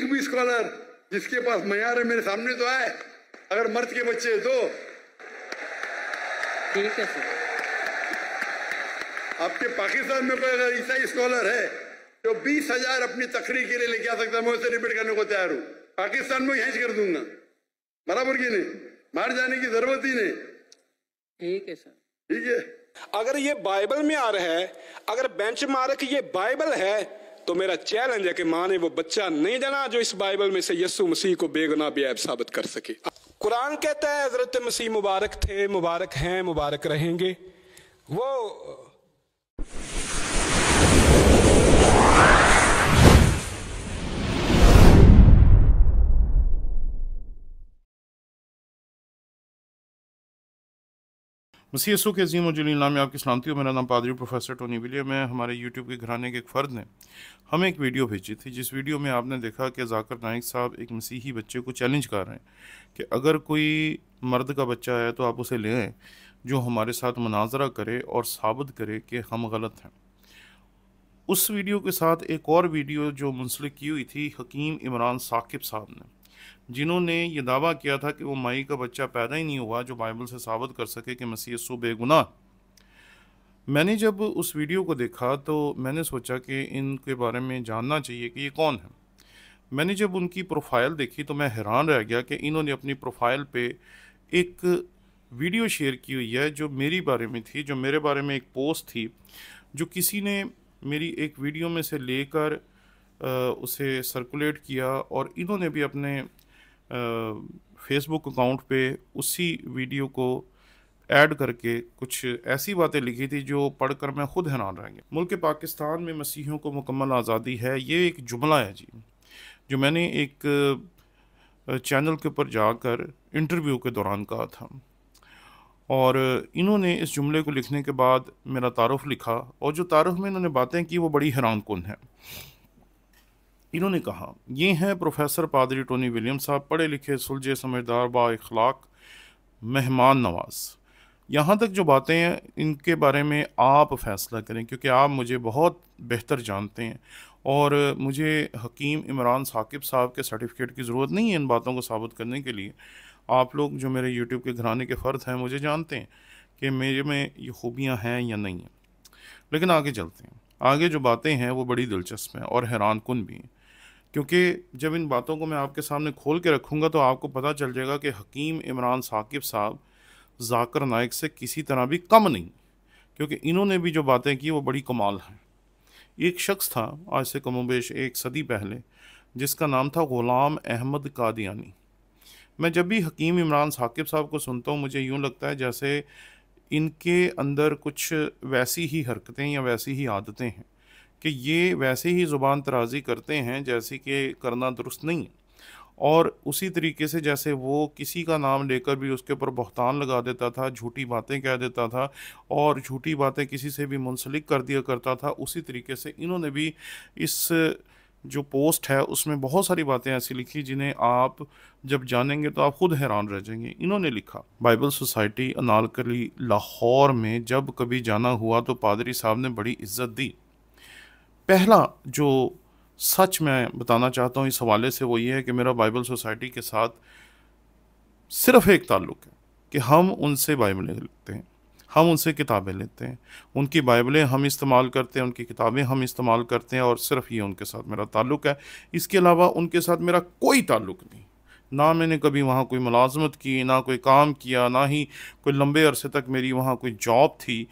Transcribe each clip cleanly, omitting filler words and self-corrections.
एक भी स्कॉलर जिसके पास मयार है मेरे सामने तो आए, अगर मर्द के बच्चे हैं तो। ठीक है सर। आपके पाकिस्तान में कोई अगर ईसाई स्कॉलर है जो 20,000 अपनी तकरीर के लिए लेके आ सकता है, मैं उसे रिपीट करने को तैयार हूं। पाकिस्तान में यहीं कर दूंगा, बराबर की नहीं, बाहर जाने की जरूरत ही नहीं। ठीक है सर। ठीक है। अगर ये बाइबल में आ रहा है, अगर बेंचमार्क ये बाइबल है, तो मेरा चैलेंज है कि माँ ने वो बच्चा नहीं जाना जो इस बाइबल में से यीशु मसीह को बेगुनाह बेऐब साबित कर सके। कुरान कहता है हजरत मसीह मुबारक थे, मुबारक हैं, मुबारक रहेंगे। वो मसीह यसू के अजीम और जलील नाम में आपकी सलामती हो। मेरा नाम पादरी प्रोफेसर टोनी विलियम है। हमारे यूट्यूब के घराने के एक फ़र्द ने हमें एक वीडियो भेजी थी, जिस वीडियो में आपने देखा कि जाकिर नाइक साहब एक मसीही बच्चे को चैलेंज कर रहे हैं कि अगर कोई मर्द का बच्चा है तो आप उसे ले आएँ जो हमारे साथ मुनाजरा करे और साबित करे कि हम गलत हैं। उस वीडियो के साथ एक और वीडियो जो मुंसलिक की हुई थी हकीम इमरान साकिब साहब ने, जिन्होंने ये दावा किया था कि वो माई का बच्चा पैदा ही नहीं हुआ जो बाइबल से साबित कर सके कि मसीह यीशु बेगुनाह। मैंने जब उस वीडियो को देखा तो मैंने सोचा कि इनके बारे में जानना चाहिए कि ये कौन है। मैंने जब उनकी प्रोफाइल देखी तो मैं हैरान रह गया कि इन्होंने अपनी प्रोफाइल पे एक वीडियो शेयर की हुई है जो मेरी बारे में थी, जो मेरे बारे में एक पोस्ट थी जो किसी ने मेरी एक वीडियो में से लेकर उसे सर्कुलेट किया, और इन्होंने भी अपने फेसबुक अकाउंट पे उसी वीडियो को ऐड करके कुछ ऐसी बातें लिखी थी जो पढ़कर मैं खुद हैरान रह गया। मुल्क पाकिस्तान में मसीहियों को मुकम्मल आज़ादी है, ये एक जुमला है जी, जो मैंने एक चैनल के ऊपर जाकर इंटरव्यू के दौरान कहा था। और इन्होंने इस जुमले को लिखने के बाद मेरा तारुफ लिखा, और जो तारुफ में इन्होंने बातें की वो बड़ी हैरान कुन है। इन्होंने कहा, ये हैं प्रोफेसर पादरी टोनी विलियम साहब, पढ़े लिखे, सुलझे, समझदार, बाइखलाक, मेहमान नवाज। यहाँ तक जो बातें हैं इनके बारे में आप फैसला करें, क्योंकि आप मुझे बहुत बेहतर जानते हैं और मुझे हकीम इमरान साकिब साहब के सर्टिफिकेट की ज़रूरत नहीं है इन बातों को साबित करने के लिए। आप लोग जो मेरे यूट्यूब के घराने के फ़र्द हैं मुझे जानते हैं कि मेरे में ये खूबियाँ हैं या नहीं हैं। लेकिन आगे चलते हैं। आगे जो बातें हैं वो बड़ी दिलचस्प हैं और हैरान कुन भी हैं, क्योंकि जब इन बातों को मैं आपके सामने खोल के रखूँगा तो आपको पता चल जाएगा कि हकीम इमरान साकिब साहब जाकिर नाइक से किसी तरह भी कम नहीं, क्योंकि इन्होंने भी जो बातें की वो बड़ी कमाल हैं। एक शख्स था आज से कमोबेश 1 सदी पहले, जिसका नाम था ग़ुलाम अहमद कादियानी। मैं जब भी हकीम इमरान साकिब साहब को सुनता हूँ मुझे यूँ लगता है जैसे इनके अंदर कुछ वैसी ही हरकतें या वैसी ही आदतें हैं कि ये वैसे ही ज़ुबान तराज़ी करते हैं जैसे कि करना दुरुस्त नहीं, और उसी तरीके से जैसे वो किसी का नाम लेकर भी उसके ऊपर बहतान लगा देता था, झूठी बातें कह देता था और झूठी बातें किसी से भी मुंसलिक कर दिया करता था, उसी तरीके से इन्होंने भी इस जो पोस्ट है उसमें बहुत सारी बातें ऐसी लिखी जिन्हें आप जब जानेंगे तो आप खुद हैरान रह जाएंगे। इन्होंने लिखा, बाइबल सोसाइटी अनारकली लाहौर में जब कभी जाना हुआ तो पादरी साहब ने बड़ी इज्जत दी। पहला जो सच मैं बताना चाहता हूँ इस हवाले से वो ये है कि मेरा बाइबल सोसाइटी के साथ सिर्फ़ एक ताल्लुक़ है कि हम उनसे बाइबलें लिखते हैं, हम उनसे किताबें लेते हैं, उनकी बाइबलें हम इस्तेमाल करते हैं, उनकी किताबें हम इस्तेमाल करते हैं, और सिर्फ़ ये उनके साथ मेरा ताल्लुक़ है। इसके अलावा उनके साथ मेरा कोई ताल्लुक़ नहीं। ना मैंने कभी वहाँ कोई मुलाजमत की, ना कोई काम किया, ना ही कोई लंबे अरसे तक मेरी वहाँ कोई जॉब थी,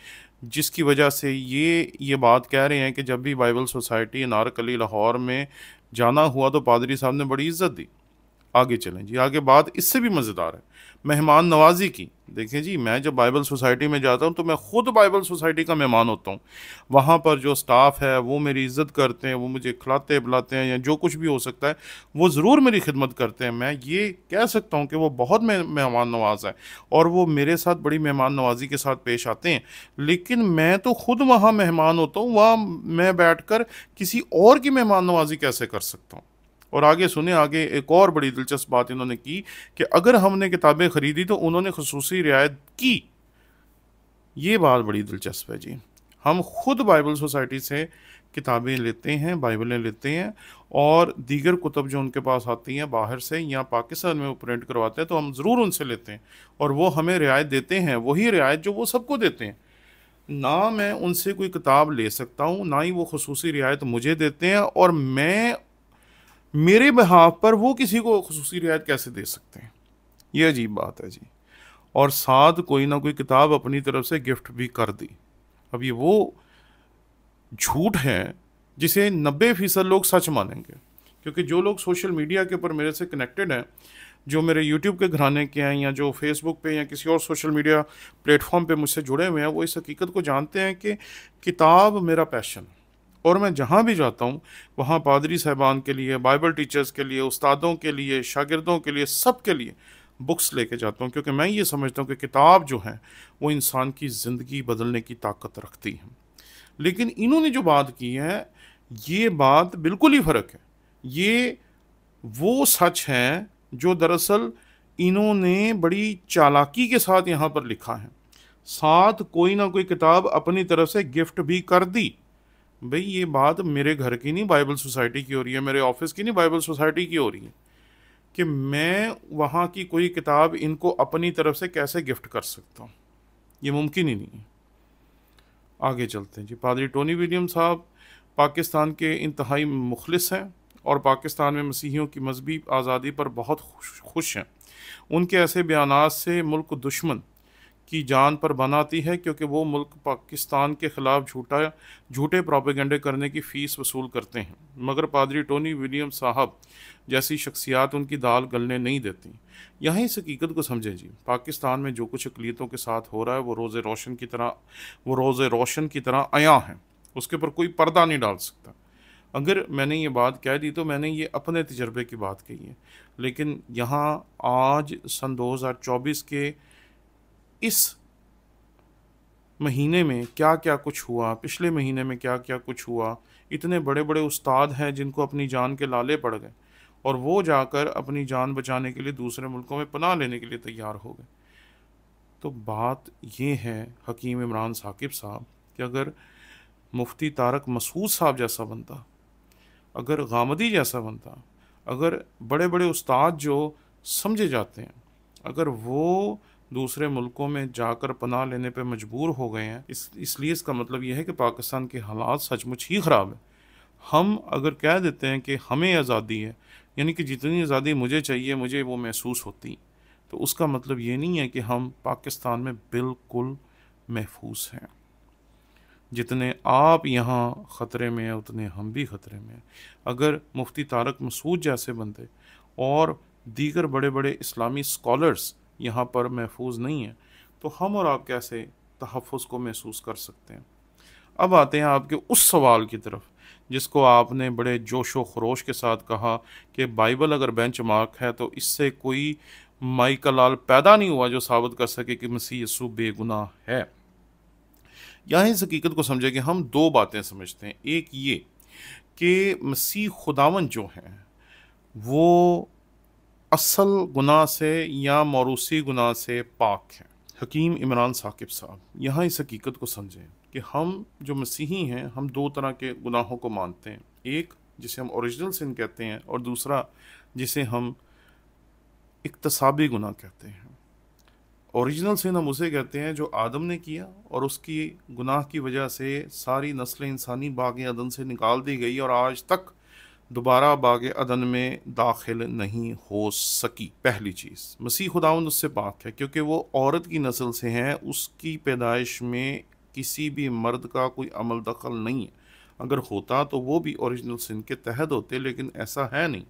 जिसकी वजह से ये बात कह रहे हैं कि जब भी बाइबल सोसाइटी अनारकली लाहौर में जाना हुआ तो पादरी साहब ने बड़ी इज्जत दी। आगे चलें जी, आगे बात इससे भी मज़ेदार है, मेहमान नवाजी की। देखें जी, मैं जब बाइबल सोसाइटी में जाता हूँ तो मैं ख़ुद बाइबल सोसाइटी का मेहमान होता हूँ। वहाँ पर जो स्टाफ है वो मेरी इज़्ज़त करते हैं, वो मुझे खिलाते पिलाते हैं या जो कुछ भी हो सकता है वो ज़रूर मेरी खिदमत करते हैं। मैं ये कह सकता हूँ कि वो बहुत मेहमान नवाज है और वो मेरे साथ बड़ी मेहमान नवाजी के साथ पेश आते हैं। लेकिन मैं तो ख़ुद वहाँ मेहमान होता हूँ, वहाँ मैं बैठ कर किसी और की मेहमान नवाजी कैसे कर सकता हूँ। और आगे सुने, आगे एक और बड़ी दिलचस्प बात इन्होंने की कि अगर हमने किताबें ख़रीदी तो उन्होंने खुसूसी रियायत की। ये बात बड़ी दिलचस्प है जी। हम खुद बाइबल सोसाइटी से किताबें लेते हैं, बाइबलें लेते हैं और दीगर कुतुब जो उनके पास आती हैं बाहर से या पाकिस्तान में वो प्रिंट करवाते हैं, तो हम ज़रूर उनसे लेते हैं और वो हमें रियायत देते हैं, वही रियायत जो वो सबको देते हैं। ना मैं उनसे कोई किताब ले सकता हूँ, ना ही वो खुसूसी रियायत मुझे देते हैं, और मैं मेरे बिहाफ पर वो किसी को खुसूसी रियायत कैसे दे सकते हैं? ये अजीब बात है जी। और साथ कोई ना कोई किताब अपनी तरफ से गिफ्ट भी कर दी। अब ये वो झूठ है जिसे 90% लोग सच मानेंगे, क्योंकि जो लोग सोशल मीडिया के ऊपर मेरे से कनेक्टेड हैं, जो मेरे यूट्यूब के घराने के हैं या जो फेसबुक पे या किसी और सोशल मीडिया प्लेटफॉर्म पे मुझसे जुड़े हुए हैं, वो इस हकीकत को जानते हैं कि किताब मेरा पैशन, और मैं जहाँ भी जाता हूँ वहाँ पादरी साहबान के लिए, बाइबल टीचर्स के लिए, उस्तादों के लिए, शागिर्दों के लिए, सब के लिए बुक्स लेके जाता हूँ, क्योंकि मैं ये समझता हूँ कि किताब जो है वो इंसान की ज़िंदगी बदलने की ताकत रखती है। लेकिन इन्होंने जो बात की है, ये बात बिल्कुल ही फ़र्क है। ये वो सच है जो दरअसल इन्होंने बड़ी चालाकी के साथ यहाँ पर लिखा है। साथ कोई ना कोई किताब अपनी तरफ से गिफ्ट भी कर दी। भाई ये बात मेरे घर की नहीं, बाइबल सोसाइटी की हो रही है, मेरे ऑफिस की नहीं, बाइबल सोसाइटी की हो रही है, कि मैं वहाँ की कोई किताब इनको अपनी तरफ से कैसे गिफ्ट कर सकता हूँ। ये मुमकिन ही नहीं है। आगे चलते हैं जी। पादरी टोनी विलियम साहब पाकिस्तान के इंतहाई मुखलिस हैं और पाकिस्तान में मसीहियों की मजहबी आज़ादी पर बहुत खुश हैं। उनके ऐसे बयानात से मुल्क दुश्मन की जान पर बन आती है, क्योंकि वो मुल्क पाकिस्तान के ख़िलाफ़ झूठे प्रोपेगेंडे करने की फ़ीस वसूल करते हैं, मगर पादरी टोनी विलियम साहब जैसी शख्सियात उनकी दाल गलने नहीं देती। यहाँ इस हकीकत को समझें जी, पाकिस्तान में जो कुछ अक़लियतों के साथ हो रहा है वो रोज़ रोशन की तरह आया है, उसके ऊपर कोई पर्दा नहीं डाल सकता। अगर मैंने ये बात कह दी तो मैंने ये अपने तजर्बे की बात कही है, लेकिन यहाँ आज सन 2024 के इस महीने में क्या क्या कुछ हुआ, पिछले महीने में क्या क्या कुछ हुआ, इतने बड़े बड़े उस्ताद हैं जिनको अपनी जान के लाले पड़ गए और वो जाकर अपनी जान बचाने के लिए दूसरे मुल्कों में पनाह लेने के लिए तैयार हो गए। तो बात ये है हकीम इमरान साकिब साहब कि अगर मुफ्ती तारक मसूद साहब जैसा बनता, अगर गामदी जैसा बनता, अगर बड़े बड़े उस्ताद जो समझे जाते हैं, अगर वो दूसरे मुल्कों में जाकर पनाह लेने पे मजबूर हो गए हैं, इसलिए इसका मतलब यह है कि पाकिस्तान के हालात सचमुच ही ख़राब है। हम अगर कह देते हैं कि हमें आज़ादी है, यानी कि जितनी आज़ादी मुझे चाहिए मुझे वो महसूस होती, तो उसका मतलब ये नहीं है कि हम पाकिस्तान में बिल्कुल महफूज हैं। जितने आप यहाँ ख़तरे में हैं उतने हम भी ख़तरे में हैं। अगर मुफ्ती तारक मसूद जैसे बंदे और दीगर बड़े बड़े इस्लामी स्कॉलर्स यहाँ पर महफूज नहीं हैं, तो हम और आप कैसे तहफ़्फ़ुज़ को महसूस कर सकते हैं? अब आते हैं आपके उस सवाल की तरफ जिसको आपने बड़े जोश व खरोश के साथ कहा कि बाइबल अगर बेंच मार्क है तो इससे कोई माइकल लाल पैदा नहीं हुआ जो साबित कर सके कि मसीह यीशु बेगुनाह है। यहाँ इस हकीकत को समझे कि हम दो बातें समझते हैं। एक ये कि मसीह खुदावन जो हैं वो असल गुनाह से या मौरूसी गुनाह से पाक हैं। हकीम इमरान साकिब साहब यहाँ इस हकीकत को समझें कि हम जो मसीही हैं हम दो तरह के गुनाहों को मानते हैं, एक जिसे हम ओरिजिनल सिन कहते हैं और दूसरा जिसे हम इक्तसाबी गुनाह कहते हैं। ओरिजिनल सिन हम उसे कहते हैं जो आदम ने किया और उसकी गुनाह की वजह से सारी नस्ल इंसानी बाग़ अदन से निकाल दी गई और आज तक दोबारा बाग़ अदन में दाखिल नहीं हो सकी। पहली चीज़, मसीह खुदावंद उससे पाक है क्योंकि वो औरत की नस्ल से हैं, उसकी पैदाइश में किसी भी मर्द का कोई अमल दखल नहीं है। अगर होता तो वो भी ओरिजिनल सिन के तहत होते, लेकिन ऐसा है नहीं।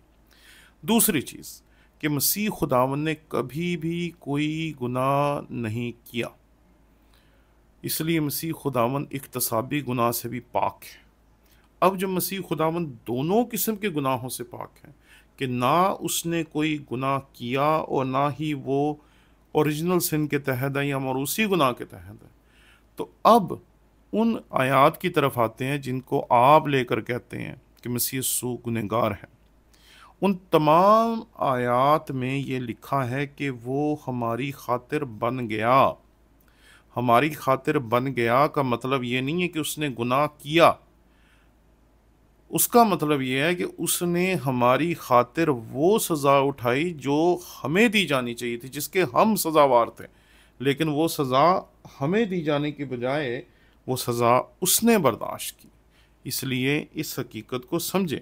दूसरी चीज़ कि मसीह खुदावंद ने कभी भी कोई गुनाह नहीं किया, इसलिए मसीह खुदावंद इक्तसाबी गुनाह से भी पाक है। अब जब मसीह खुदावंद दोनों किस्म के गुनाहों से पाक है कि ना उसने कोई गुनाह किया और ना ही वो ओरिजिनल सिन के तहत है या मरूसी गुनाह के तहत है, तो अब उन आयात की तरफ आते हैं जिनको आप लेकर कहते हैं कि मसीह यीशु गुनहगार है। उन तमाम आयात में ये लिखा है कि वो हमारी खातिर बन गया। हमारी खातिर बन गया का मतलब ये नहीं है कि उसने गुनाह किया, उसका मतलब ये है कि उसने हमारी खातिर वो सज़ा उठाई जो हमें दी जानी चाहिए थी, जिसके हम सज़ावार थे, लेकिन वो सज़ा हमें दी जाने की बजाय वो सज़ा उसने बर्दाश्त की। इसलिए इस हकीकत को समझें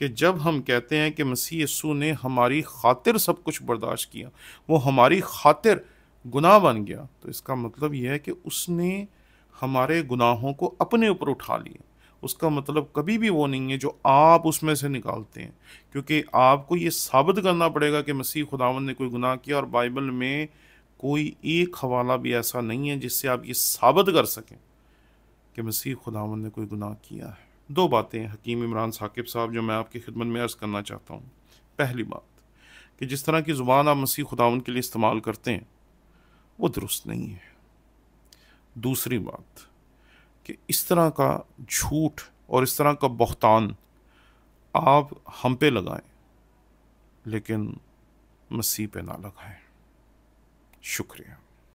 कि जब हम कहते हैं कि मसीह यीशु ने हमारी खातिर सब कुछ बर्दाश्त किया, वो हमारी खातिर गुनाह बन गया, तो इसका मतलब यह है कि उसने हमारे गुनाहों को अपने ऊपर उठा लिया। उसका मतलब कभी भी वो नहीं है जो आप उसमें से निकालते हैं, क्योंकि आपको ये साबित करना पड़ेगा कि मसीह खुदावंद ने कोई गुनाह किया, और बाइबल में कोई एक हवाला भी ऐसा नहीं है जिससे आप ये साबित कर सकें कि मसीह खुदावंद ने कोई गुनाह किया है। दो बातें हकीम इमरान साकिब साहब जो मैं आपकी खिदमत में अर्ज़ करना चाहता हूँ। पहली बात कि जिस तरह की ज़ुबान आप मसीह खुदावंद के लिए इस्तेमाल करते हैं वो दुरुस्त नहीं है। दूसरी बात कि इस तरह का झूठ और इस तरह का बहतान आप हम पे लगाएं, लेकिन मसीह पे ना लगाएं। शुक्रिया।